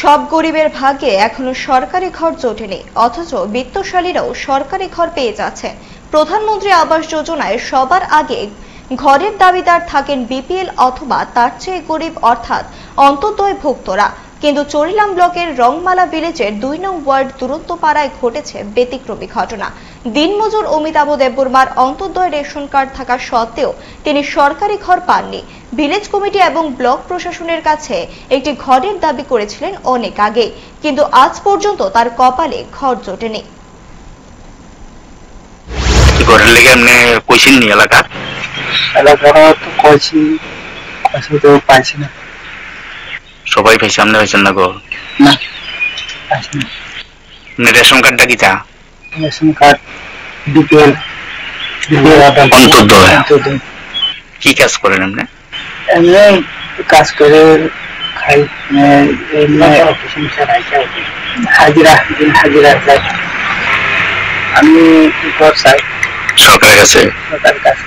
সব গরিবের ভাগ্যে এখনো সরকারি ঘর জোটেনি, অথচ বিত্তশালীরাও সরকারি ঘর পেয়ে যাচ্ছে। প্রধানমন্ত্রী আবাস যোজনায় সবার আগে ঘরের দাবিদার থাকেন বিপিএল অথবা তার চেয়ে গরিব অর্থাৎ অন্তর্দয়ভুক্তরা। কিন্তু চরিলাম ব্লকের রংমালা ভিলেজের ২ নং ওয়ার্ড দুরন্তপাড়ায় ঘটেছে ব্যতিক্রমী ঘটনা। দিনমজুর অমিতাভ দেববর্মার অন্তর্দয় রেশন কার্ড থাকা সত্ত্বেও তিনি সরকারি ঘর পাননি। ভিলেজ কমিটি এবং ব্লক প্রশাসনের কাছে একটি ঘরের দাবি করেছিলেন অনেক আগে, কিন্তু আজ পর্যন্ত তার কপালে ঘর জোটেনি। ঘরের লেগে এমনি কইছেন নি এলাকা তো কইছি, তো পাইছি না। সবাই পাইছে, আপনি পাইছেন না গো? না, পাইছি না। রেশন কার্ডটা কি তা? Ration card BPL অন্তর্দয়। কি কাজ করেন আপনি? এমনি কাজ করে খাই, হাজিরা যাই। আমি ঘর চাই সরকারের কাছে। সরকারের কাছে।